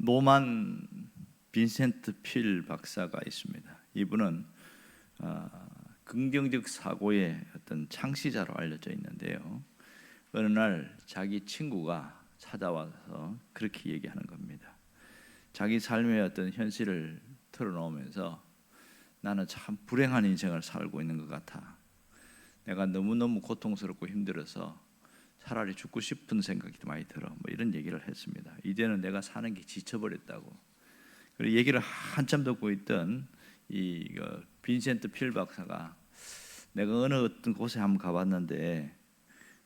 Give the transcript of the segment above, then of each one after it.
노만 빈센트 필 박사가 있습니다. 이분은 긍정적 사고의 어떤 창시자로 알려져 있는데요. 어느 날 자기 친구가 찾아와서 그렇게 얘기하는 겁니다. 자기 삶의 어떤 현실을 털어놓으면서 나는 참 불행한 인생을 살고 있는 것 같아. 내가 너무너무 고통스럽고 힘들어서 차라리 죽고 싶은 생각이 많이 들어. 뭐 이런 얘기를 했습니다. 이제는 내가 사는 게 지쳐버렸다고. 그리고 얘기를 한참 듣고 있던 이 빈센트 필 박사가 내가 어느 어떤 곳에 한번 가봤는데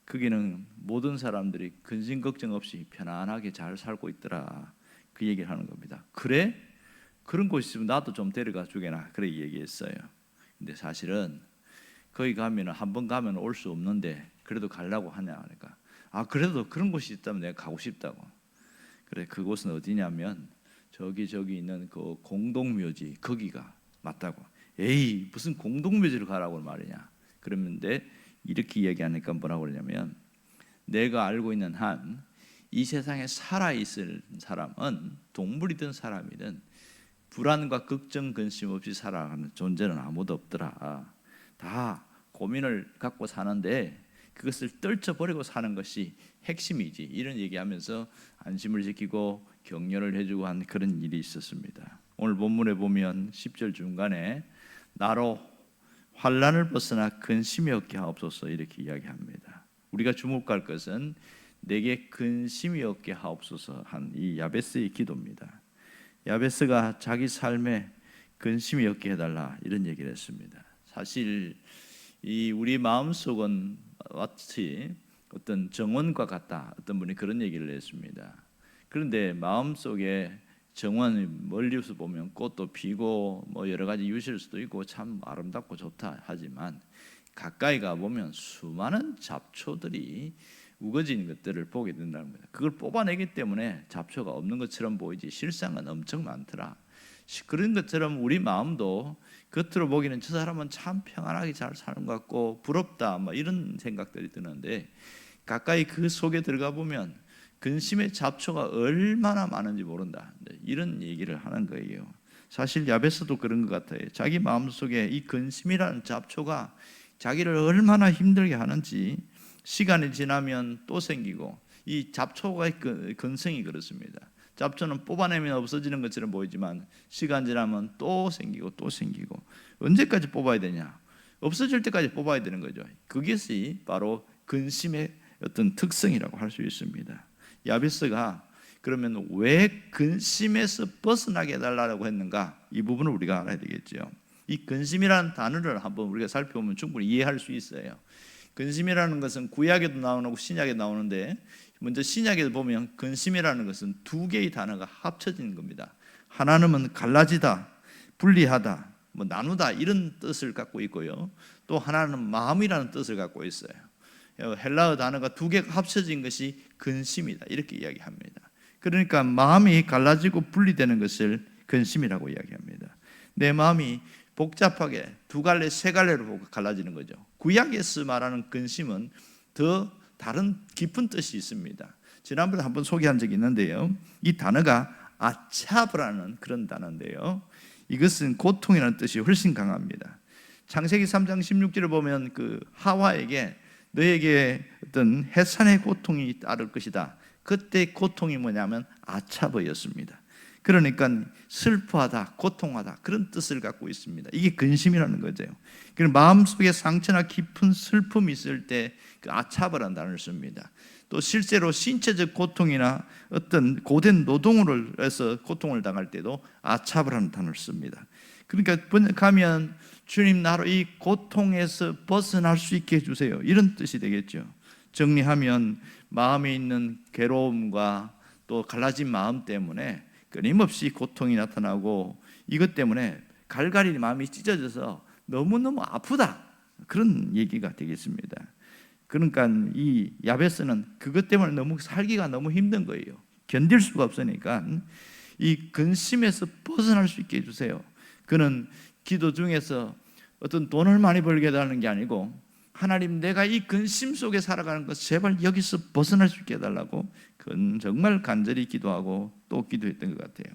거기는 모든 사람들이 근심 걱정 없이 편안하게 잘 살고 있더라. 그 얘기를 하는 겁니다. 그래? 그런 곳이 있으면 나도 좀 데려가 주게나. 그래 얘기했어요. 근데 사실은 거기 가면 한 번 가면 올 수 없는데 그래도 가려고 하냐 하니까 그래도 그런 곳이 있다면 내가 가고 싶다고. 그래 그곳은 어디냐면 저기 있는 그 공동묘지 거기가 맞다고. 에이 무슨 공동묘지를 가라고 말이냐. 그러는데 이렇게 얘기하니까 뭐라고 그러냐면 내가 알고 있는 한 이 세상에 살아있을 사람은 동물이든 사람이든 불안과 걱정 근심 없이 살아가는 존재는 아무도 없더라. 다 고민을 갖고 사는데 그것을 떨쳐버리고 사는 것이 핵심이지. 이런 얘기하면서 안심을 지키고 격려를 해주고 한 그런 일이 있었습니다. 오늘 본문에 보면 10절 중간에 나로 환난을 벗어나 근심이 없게 하옵소서 이렇게 이야기합니다. 우리가 주목할 것은 내게 근심이 없게 하옵소서 한 이 야베스의 기도입니다. 야베스가 자기 삶에 근심이 없게 해달라 이런 얘기를 했습니다. 사실 이 우리 마음속은 마치 어떤 정원과 같다. 어떤 분이 그런 얘기를 했습니다. 그런데 마음속에 정원이 멀리서 보면 꽃도 피고 뭐 여러 가지 유실 수도 있고 참 아름답고 좋다 하지만 가까이 가 보면 수많은 잡초들이 우거진 것들을 보게 된다는 거예요. 그걸 뽑아내기 때문에 잡초가 없는 것처럼 보이지 실상은 엄청 많더라. 그런 것처럼 우리 마음도 겉으로 보기에는 저 사람은 참 평안하게 잘 사는 것 같고 부럽다 뭐 이런 생각들이 드는데 가까이 그 속에 들어가 보면 근심의 잡초가 얼마나 많은지 모른다. 이런 얘기를 하는 거예요. 사실 야베스도 그런 것 같아요. 자기 마음속에 이 근심이라는 잡초가 자기를 얼마나 힘들게 하는지 시간이 지나면 또 생기고 이 잡초의 근성이 그렇습니다. 잡초는 뽑아내면 없어지는 것처럼 보이지만 시간 지나면 또 생기고 또 생기고 언제까지 뽑아야 되냐? 없어질 때까지 뽑아야 되는 거죠. 그것이 바로 근심의 어떤 특성이라고 할 수 있습니다. 야베스가 그러면 왜 근심에서 벗어나게 해달라고 했는가? 이 부분을 우리가 알아야 되겠죠. 이 근심이라는 단어를 한번 우리가 살펴보면 충분히 이해할 수 있어요. 근심이라는 것은 구약에도 나오고 신약에도 나오는데 먼저 신약에 보면 근심이라는 것은 두 개의 단어가 합쳐진 겁니다. 하나는 갈라지다, 분리하다, 뭐 나누다 이런 뜻을 갖고 있고요. 또 하나는 마음이라는 뜻을 갖고 있어요. 헬라어 단어가 두 개가 합쳐진 것이 근심이다 이렇게 이야기합니다. 그러니까 마음이 갈라지고 분리되는 것을 근심이라고 이야기합니다. 내 마음이 복잡하게 두 갈래 세 갈래로 갈라지는 거죠. 구약에서 말하는 근심은 더 다른 깊은 뜻이 있습니다. 지난번에 한번 소개한 적이 있는데요. 이 단어가 아차브라는 그런 단어인데요. 이것은 고통이라는 뜻이 훨씬 강합니다. 창세기 3장 16절을 보면 그 하와에게 너에게 어떤 해산의 고통이 따를 것이다. 그때 고통이 뭐냐면 아차브였습니다. 그러니까 슬퍼하다, 고통하다 그런 뜻을 갖고 있습니다. 이게 근심이라는 거죠. 마음속에 상처나 깊은 슬픔이 있을 때 그 아차브라는 단어를 씁니다. 또 실제로 신체적 고통이나 어떤 고된 노동을 해서 고통을 당할 때도 아차브라는 단어를 씁니다. 그러니까 번역하면 주님 나로 이 고통에서 벗어날 수 있게 해주세요 이런 뜻이 되겠죠. 정리하면 마음에 있는 괴로움과 또 갈라진 마음 때문에 끊임없이 고통이 나타나고 이것 때문에 갈갈이 마음이 찢어져서 너무너무 아프다 그런 얘기가 되겠습니다. 그러니까 이 야베스는 그것 때문에 너무 살기가 너무 힘든 거예요. 견딜 수가 없으니까 이 근심에서 벗어날 수 있게 해주세요. 그는 기도 중에서 어떤 돈을 많이 벌게 해달라는 게 아니고 하나님, 내가 이 근심 속에 살아가는 것 제발 여기서 벗어날 수 있게 해달라고 그건 정말 간절히 기도하고 또 기도했던 것 같아요.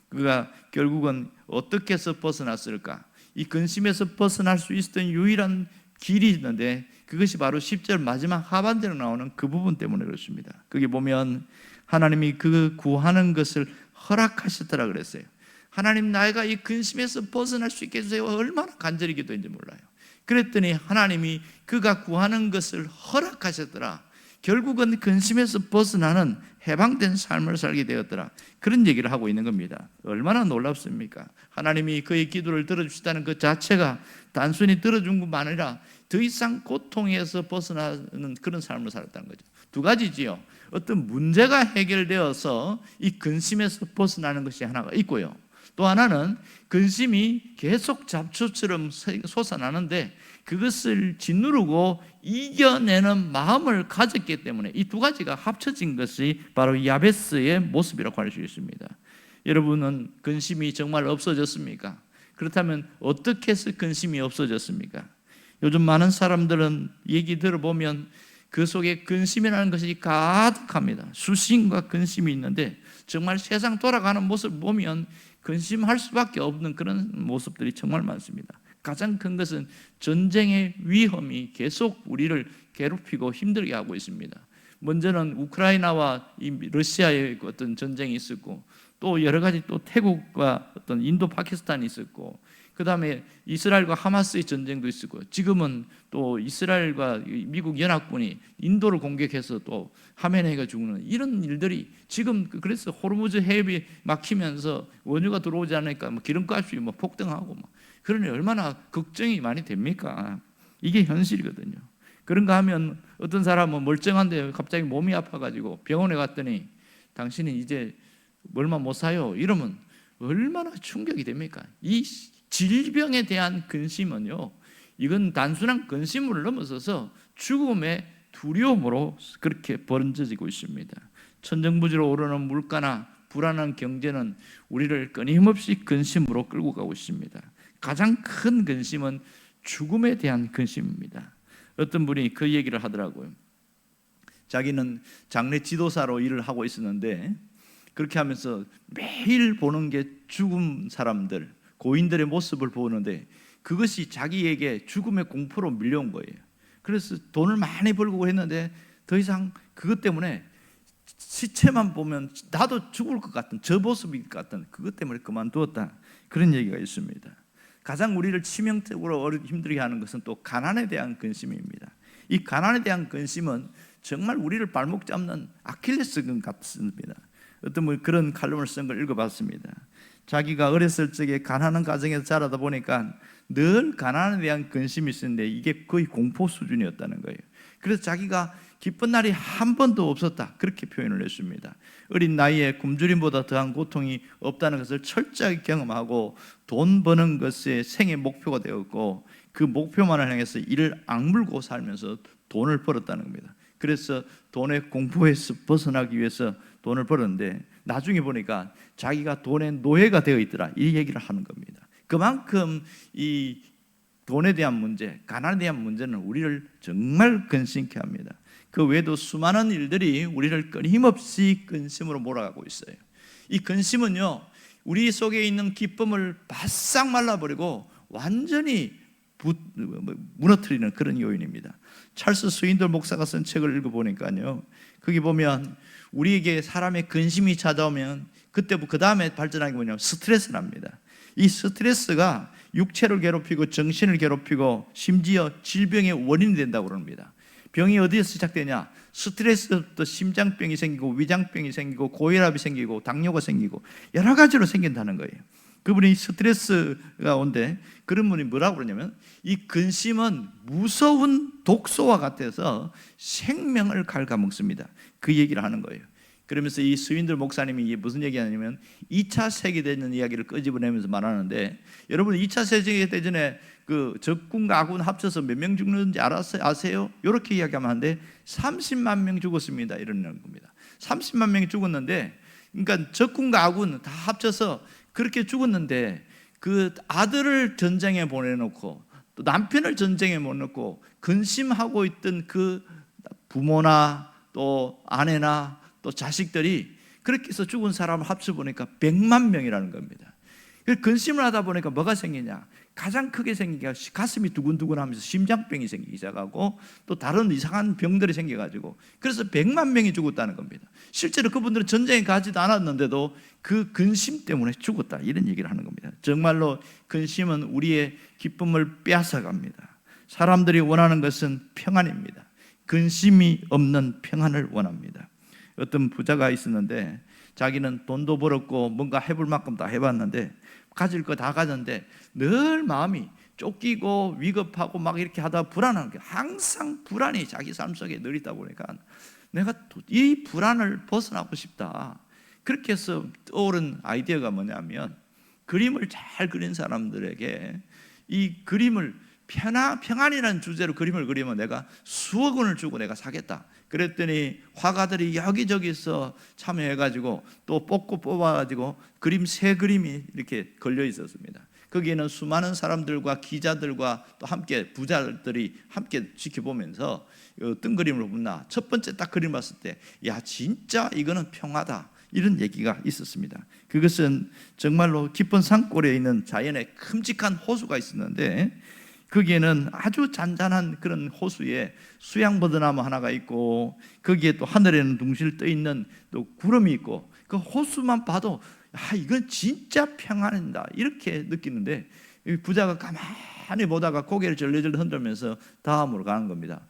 그가 결국은 어떻게 해서 벗어났을까? 이 근심에서 벗어날 수 있었던 유일한 길이 있는데 그것이 바로 10절 마지막 하반절에 나오는 그 부분 때문에 그렇습니다. 거기 보면 하나님이 그 구하는 것을 허락하셨더라 그랬어요. 하나님, 나이가 이 근심에서 벗어날 수 있게 해주세요. 얼마나 간절히 기도했는지 몰라요. 그랬더니 하나님이 그가 구하는 것을 허락하셨더라. 결국은 근심에서 벗어나는 해방된 삶을 살게 되었더라. 그런 얘기를 하고 있는 겁니다. 얼마나 놀랍습니까? 하나님이 그의 기도를 들어주시다는 그 자체가 단순히 들어준 것만 아니라 더 이상 고통에서 벗어나는 그런 삶을 살았다는 거죠. 두 가지지요. 어떤 문제가 해결되어서 이 근심에서 벗어나는 것이 하나가 있고요. 또 하나는 근심이 계속 잡초처럼 솟아나는데 그것을 짓누르고 이겨내는 마음을 가졌기 때문에 이 두 가지가 합쳐진 것이 바로 야베스의 모습이라고 할 수 있습니다. 여러분은 근심이 정말 없어졌습니까? 그렇다면 어떻게 해서 근심이 없어졌습니까? 요즘 많은 사람들은 얘기 들어보면 그 속에 근심이라는 것이 가득합니다. 수심과 근심이 있는데 정말 세상 돌아가는 모습을 보면 근심할 수밖에 없는 그런 모습들이 정말 많습니다. 가장 큰 것은 전쟁의 위험이 계속 우리를 괴롭히고 힘들게 하고 있습니다. 먼저는 우크라이나와 러시아의 어떤 전쟁이 있었고 또 여러 가지 또 태국과 어떤 인도 파키스탄이 있었고 그 다음에 이스라엘과 하마스의 전쟁도 있었고 지금은 또 이스라엘과 미국 연합군이 인도를 공격해서 또 하메네이가 죽는 이런 일들이 지금 그래서 호르무즈 해협이 막히면서 원유가 들어오지 않으니까 기름값이 폭등하고 그러니 얼마나 걱정이 많이 됩니까? 이게 현실이거든요. 그런가 하면 어떤 사람은 멀쩡한데 갑자기 몸이 아파가지고 병원에 갔더니 당신은 이제 얼마 못 사요 이러면 얼마나 충격이 됩니까? 이 질병에 대한 근심은요, 이건 단순한 근심을 넘어서서 죽음의 두려움으로 그렇게 번져지고 있습니다. 천정부지로 오르는 물가나 불안한 경제는 우리를 끊임없이 근심으로 끌고 가고 있습니다. 가장 큰 근심은 죽음에 대한 근심입니다. 어떤 분이 그 얘기를 하더라고요. 자기는 장례 지도사로 일을 하고 있었는데 그렇게 하면서 매일 보는 게 죽은 사람들, 고인들의 모습을 보는데 그것이 자기에게 죽음의 공포로 밀려온 거예요. 그래서 돈을 많이 벌고 했는데 더 이상 그것 때문에 시체만 보면 나도 죽을 것 같은 저 모습일 것 같은 그것 때문에 그만두었다. 그런 얘기가 있습니다. 가장 우리를 치명적으로 힘들게 하는 것은 또 가난에 대한 근심입니다. 이 가난에 대한 근심은 정말 우리를 발목 잡는 아킬레스건 같습니다. 어떤 분 그런 칼럼을 쓴 걸 읽어봤습니다. 자기가 어렸을 적에 가난한 가정에서 자라다 보니까 늘 가난에 대한 근심이 있었는데 이게 거의 공포 수준이었다는 거예요. 그래서 자기가 기쁜 날이 한 번도 없었다 그렇게 표현을 했습니다. 어린 나이에 굶주림보다 더한 고통이 없다는 것을 철저하게 경험하고 돈 버는 것이 생의 목표가 되었고 그 목표만을 향해서 이를 악물고 살면서 돈을 벌었다는 겁니다. 그래서 돈의 공포에서 벗어나기 위해서 돈을 벌었는데 나중에 보니까 자기가 돈의 노예가 되어 있더라 이 얘기를 하는 겁니다. 그만큼 이 돈에 대한 문제, 가난에 대한 문제는 우리를 정말 근심케 합니다. 그 외에도 수많은 일들이 우리를 끊임없이 근심으로 몰아가고 있어요. 이 근심은요, 우리 속에 있는 기쁨을 바싹 말라버리고 완전히 무너뜨리는 그런 요인입니다. 찰스 스윈들 목사가 쓴 책을 읽어보니까요, 거기 보면 우리에게 사람의 근심이 찾아오면 그때부터 그 다음에 발전하는 게 뭐냐면 스트레스랍니다. 이 스트레스가 육체를 괴롭히고 정신을 괴롭히고 심지어 질병의 원인이 된다고 그럽니다. 병이 어디에서 시작되냐? 스트레스부터 심장병이 생기고 위장병이 생기고 고혈압이 생기고 당뇨가 생기고 여러 가지로 생긴다는 거예요. 그분이 스트레스가 온데 그런 분이 뭐라고 그러냐면 이 근심은 무서운 독소와 같아서 생명을 갉아먹습니다. 그 얘기를 하는 거예요. 그러면서 이 스윈들 목사님이 이게 무슨 얘기하냐면 2차 세계대전 이야기를 끄집어내면서 말하는데 여러분 2차 세계대전에 그 적군과 아군 합쳐서 몇 명 죽는지 아세요? 이렇게 이야기하면 하는데 30만 명 죽었습니다. 이러는 겁니다. 30만 명이 죽었는데 그러니까 적군과 아군 다 합쳐서 그렇게 죽었는데 그 아들을 전쟁에 보내놓고 또 남편을 전쟁에 못 넣고 근심하고 있던 그 부모나 또 아내나 또 자식들이 그렇게 해서 죽은 사람을 합쳐보니까 100만 명이라는 겁니다. 근심을 하다 보니까 뭐가 생기냐? 가장 크게 생긴 게 가슴이 두근두근하면서 심장병이 생기기 시작하고 또 다른 이상한 병들이 생겨가지고 그래서 100만 명이 죽었다는 겁니다. 실제로 그분들은 전쟁에 가지도 않았는데도 그 근심 때문에 죽었다, 이런 얘기를 하는 겁니다. 정말로 근심은 우리의 기쁨을 빼앗아갑니다. 사람들이 원하는 것은 평안입니다. 근심이 없는 평안을 원합니다. 어떤 부자가 있었는데 자기는 돈도 벌었고 뭔가 해볼 만큼 다 해봤는데 가질 거 다 가졌는데 늘 마음이 쫓기고 위급하고 막 이렇게 하다 불안한 게, 항상 불안이 자기 삶 속에 늘 있다 보니까 내가 이 불안을 벗어나고 싶다. 그렇게 해서 떠오른 아이디어가 뭐냐면, 그림을 잘 그린 사람들에게 이 그림을 평안이라는 주제로 그림을 그리면 내가 수억 원을 주고 내가 사겠다. 그랬더니 화가들이 여기저기서 참여해가지고 또 뽑아가지고 새 그림이 이렇게 걸려 있었습니다. 거기에는 수많은 사람들과 기자들과 또 함께 부자들이 함께 지켜보면서 어떤 그림을 보나 첫 번째 딱 그림 봤을 때, 야 진짜 이거는 평화다, 이런 얘기가 있었습니다. 그것은 정말로 깊은 산골에 있는 자연의 큼직한 호수가 있었는데, 거기에는 아주 잔잔한 그런 호수에 수양버드나무 하나가 있고 거기에 또 하늘에는 둥실 떠 있는 또 구름이 있고, 그 호수만 봐도 이건 진짜 평안이다, 이렇게 느끼는데 부자가 가만히 보다가 고개를 절레절레 흔들면서 다음으로 가는 겁니다.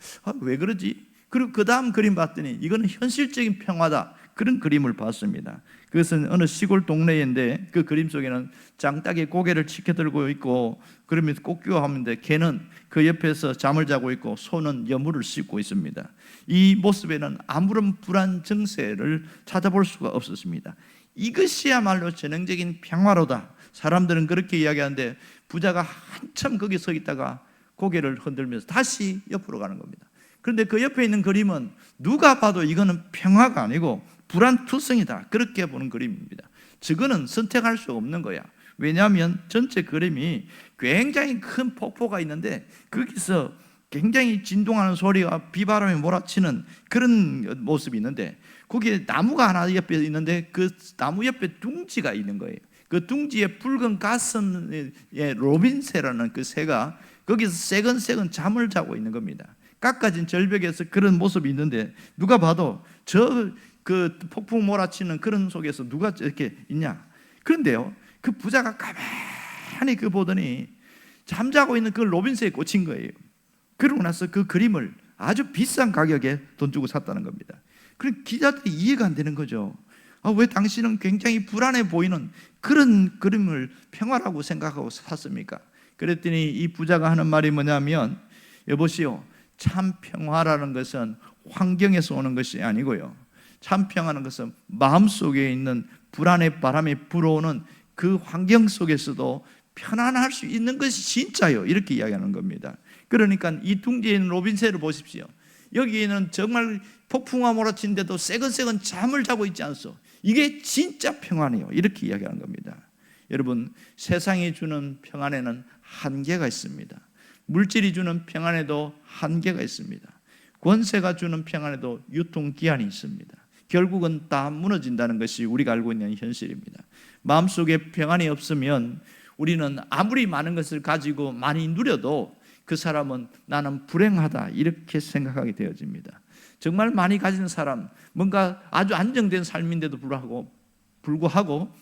왜 그러지? 그리고 그 다음 그림 봤더니 이거는 현실적인 평화다, 그런 그림을 봤습니다. 그것은 어느 시골 동네인데 그 그림 속에는 장닭이 고개를 치켜들고 있고 그러면서 꽃기워하는데 개는 그 옆에서 잠을 자고 있고 소는 여물을 씹고 있습니다. 이 모습에는 아무런 불안 증세를 찾아볼 수가 없었습니다. 이것이야말로 전형적인 평화로다. 사람들은 그렇게 이야기하는데 부자가 한참 거기 서 있다가 고개를 흔들면서 다시 옆으로 가는 겁니다. 그런데 그 옆에 있는 그림은 누가 봐도 이거는 평화가 아니고 불안투성이다, 그렇게 보는 그림입니다. 저거는 선택할 수 없는 거야. 왜냐하면 전체 그림이 굉장히 큰 폭포가 있는데 거기서 굉장히 진동하는 소리가 비바람이 몰아치는 그런 모습이 있는데 거기에 나무가 하나 옆에 있는데 그 나무 옆에 둥지가 있는 거예요. 그 둥지에 붉은 가슴의 로빈새라는 그 새가 거기서 새근새근 잠을 자고 있는 겁니다. 깎아진 절벽에서 그런 모습이 있는데 누가 봐도 그 폭풍 몰아치는 그런 속에서 누가 이렇게 있냐? 그런데요, 그 부자가 가만히 그 보더니 잠자고 있는 그 로빈스에 꽂힌 거예요. 그러고 나서 그 그림을 아주 비싼 가격에 돈 주고 샀다는 겁니다. 그럼 기자들이 이해가 안 되는 거죠. 왜 당신은 굉장히 불안해 보이는 그런 그림을 평화라고 생각하고 샀습니까? 그랬더니 이 부자가 하는 말이 뭐냐면, 여보시오, 참 평화라는 것은 환경에서 오는 것이 아니고요, 참 평화는 것은 마음속에 있는 불안의 바람이 불어오는 그 환경 속에서도 편안할 수 있는 것이 진짜요, 이렇게 이야기하는 겁니다. 그러니까 이 둥지에 있는 로빈새를 보십시오. 여기에는 정말 폭풍과 몰아치는데도 새근새근 잠을 자고 있지 않소. 이게 진짜 평안이에요, 이렇게 이야기하는 겁니다. 여러분, 세상이 주는 평안에는 한계가 있습니다. 물질이 주는 평안에도 한계가 있습니다. 권세가 주는 평안에도 유통기한이 있습니다. 결국은 다 무너진다는 것이 우리가 알고 있는 현실입니다. 마음속에 평안이 없으면 우리는 아무리 많은 것을 가지고 많이 누려도 그 사람은 나는 불행하다, 이렇게 생각하게 되어집니다. 정말 많이 가진 사람, 뭔가 아주 안정된 삶인데도 불구하고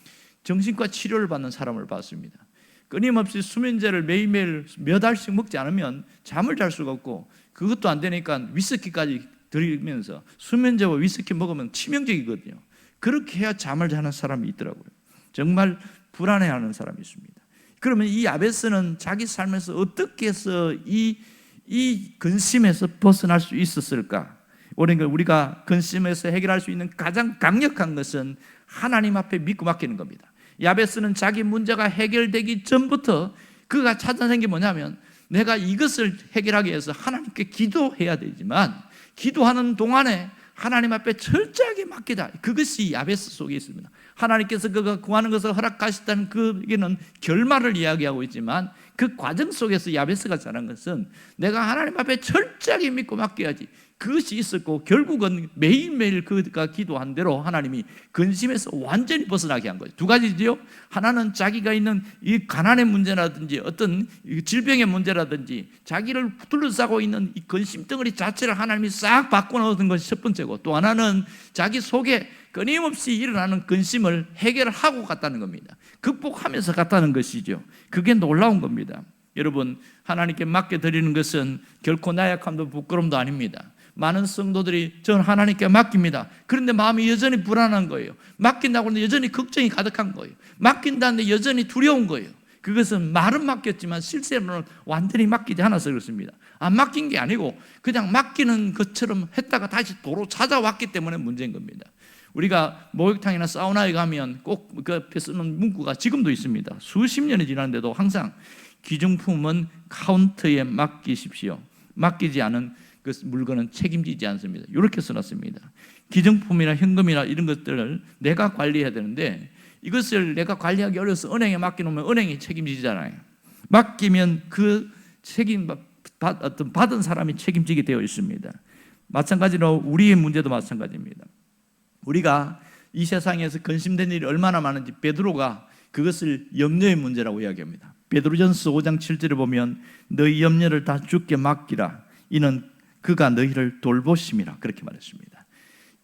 정신과 치료를 받는 사람을 봤습니다. 끊임없이 수면제를 매일매일 몇 알씩 먹지 않으면 잠을 잘 수가 없고, 그것도 안 되니까 위스키까지 들이면서 수면제와 위스키 먹으면 치명적이거든요. 그렇게 해야 잠을 자는 사람이 있더라고요. 정말 불안해하는 사람이 있습니다. 그러면 이 야베스는 자기 삶에서 어떻게 해서 이 근심에서 벗어날 수 있었을까? 우리가 근심에서 해결할 수 있는 가장 강력한 것은 하나님 앞에 믿고 맡기는 겁니다. 야베스는 자기 문제가 해결되기 전부터 그가 찾아낸 게 뭐냐면, 내가 이것을 해결하기 위해서 하나님께 기도해야 되지만 기도하는 동안에 하나님 앞에 철저하게 맡기다. 그것이 야베스 속에 있습니다. 하나님께서 그가 구하는 것을 허락하셨다는 그게는 결말을 이야기하고 있지만 그 과정 속에서 야베스가 자란 것은 내가 하나님 앞에 철저하게 믿고 맡겨야지. 그것이 있었고 결국은 매일매일 그가 기도한 대로 하나님이 근심에서 완전히 벗어나게 한 거예요. 두 가지죠. 하나는 자기가 있는 이 가난의 문제라든지 어떤 질병의 문제라든지 자기를 둘러싸고 있는 이 근심 덩어리 자체를 하나님이 싹 바꿔놓은 것이 첫 번째고, 또 하나는 자기 속에 끊임없이 일어나는 근심을 해결하고 갔다는 겁니다. 극복하면서 갔다는 것이죠. 그게 놀라운 겁니다. 여러분, 하나님께 맡겨드리는 것은 결코 나약함도 부끄러움도 아닙니다. 많은 성도들이 전 하나님께 맡깁니다. 그런데 마음이 여전히 불안한 거예요. 맡긴다고 하는데 여전히 걱정이 가득한 거예요. 맡긴다는데 여전히 두려운 거예요. 그것은 말은 맡겼지만 실제로는 완전히 맡기지 않아서 그렇습니다. 안 맡긴 게 아니고 그냥 맡기는 것처럼 했다가 다시 도로 찾아왔기 때문에 문제인 겁니다. 우리가 목욕탕이나 사우나에 가면 꼭 그 앞에 쓰는 문구가 지금도 있습니다. 수십 년이 지났는데도 항상 귀중품은 카운터에 맡기십시오. 맡기지 않은 그 물건은 책임지지 않습니다. 이렇게 써놨습니다. 기증품이나 현금이나 이런 것들을 내가 관리해야 되는데 이것을 내가 관리하기 어려서 은행에 맡겨놓으면 은행이 책임지잖아요. 맡기면 그 받은 사람이 책임지게 되어 있습니다. 마찬가지로 우리의 문제도 마찬가지입니다. 우리가 이 세상에서 근심된 일이 얼마나 많은지 베드로가 그것을 염려의 문제라고 이야기합니다. 베드로전서 5장 7절에 보면 너희 염려를 다 주께 맡기라. 이는 그가 너희를 돌보심이라. 그렇게 말했습니다.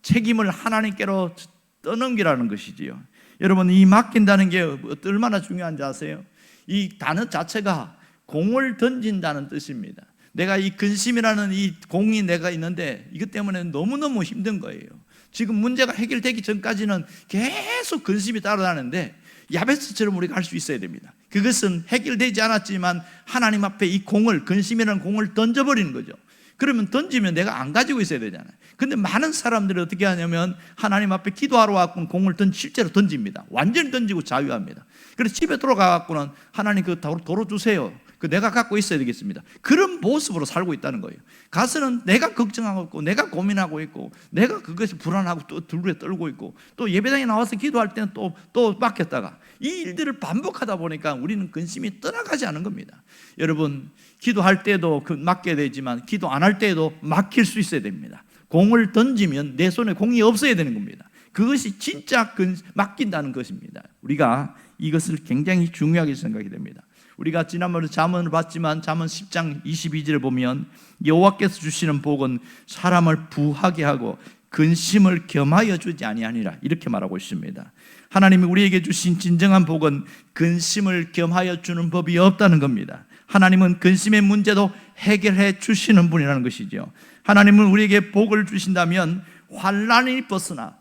책임을 하나님께로 떠넘기라는 것이지요. 여러분, 이 맡긴다는 게 얼마나 중요한지 아세요? 이 단어 자체가 공을 던진다는 뜻입니다. 내가 이 근심이라는 이 공이 내가 있는데 이것 때문에 너무너무 힘든 거예요. 지금 문제가 해결되기 전까지는 계속 근심이 따라다니는데 야베스처럼 우리가 할 수 있어야 됩니다. 그것은 해결되지 않았지만 하나님 앞에 이 공을, 근심이라는 공을 던져버리는 거죠. 그러면 던지면 내가 안 가지고 있어야 되잖아요. 근데 많은 사람들이 어떻게 하냐면 하나님 앞에 기도하러 왔고는 공을 실제로 던집니다. 완전히 던지고 자유합니다. 그래서 집에 돌아가갖고는 하나님 그 도로 주세요. 그 내가 갖고 있어야 되겠습니다. 그런 모습으로 살고 있다는 거예요. 가서는 내가 걱정하고 있고 내가 고민하고 있고 내가 그것이 불안하고 또 두루에 떨고 있고 또 예배당에 나와서 기도할 때는 또 맡겼다가 이 일들을 반복하다 보니까 우리는 근심이 떠나가지 않은 겁니다. 여러분, 기도할 때도 맡겨야 되지만 기도 안 할 때에도 맡길 수 있어야 됩니다. 공을 던지면 내 손에 공이 없어야 되는 겁니다. 그것이 진짜 맡긴다는 것입니다. 우리가 이것을 굉장히 중요하게 생각이 됩니다. 우리가 지난번에 잠언을 봤지만 잠언 10장 22절에 보면 여호와께서 주시는 복은 사람을 부하게 하고 근심을 겸하여 주지 아니하니라 이렇게 말하고 있습니다. 하나님이 우리에게 주신 진정한 복은 근심을 겸하여 주는 법이 없다는 겁니다. 하나님은 근심의 문제도 해결해 주시는 분이라는 것이죠. 하나님은 우리에게 복을 주신다면 환난을 벗어나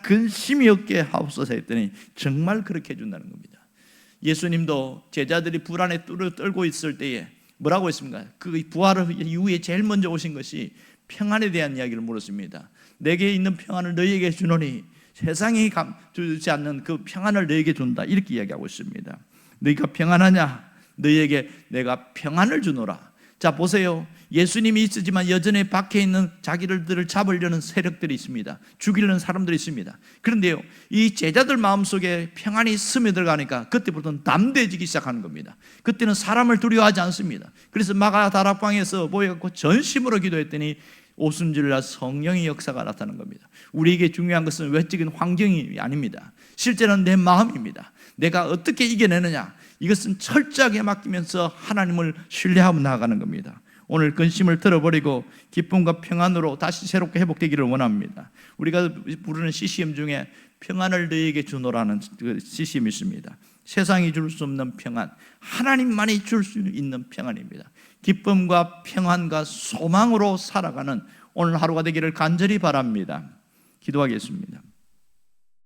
근심이 없게 하옵소서 했더니 정말 그렇게 해준다는 겁니다. 예수님도 제자들이 불안에 떨고 있을 때에 뭐라고 했습니까? 그 부활 이후에 제일 먼저 오신 것이 평안에 대한 이야기를 물었습니다. 내게 있는 평안을 너희에게 주노니 세상이 주지 않는 그 평안을 너희에게 준다 이렇게 이야기하고 있습니다. 너희가 평안하냐? 너희에게 내가 평안을 주노라. 자, 보세요. 예수님이 있으지만 여전히 밖에 있는 자기들을 잡으려는 세력들이 있습니다. 죽이려는 사람들이 있습니다. 그런데요, 이 제자들 마음속에 평안이 스며들어가니까 그때부터는 담대해지기 시작하는 겁니다. 그때는 사람을 두려워하지 않습니다. 그래서 마가다락방에서 모여갖고 전심으로 기도했더니 오순절날 성령의 역사가 나타나는 겁니다. 우리에게 중요한 것은 외적인 환경이 아닙니다. 실제는 내 마음입니다. 내가 어떻게 이겨내느냐, 이것은 철저하게 맡기면서 하나님을 신뢰하고 나아가는 겁니다. 오늘 근심을 들어버리고 기쁨과 평안으로 다시 새롭게 회복되기를 원합니다. 우리가 부르는 CCM 중에 평안을 너희에게 주노라는 CCM이 있습니다. 세상이 줄 수 없는 평안, 하나님만이 줄 수 있는 평안입니다. 기쁨과 평안과 소망으로 살아가는 오늘 하루가 되기를 간절히 바랍니다. 기도하겠습니다.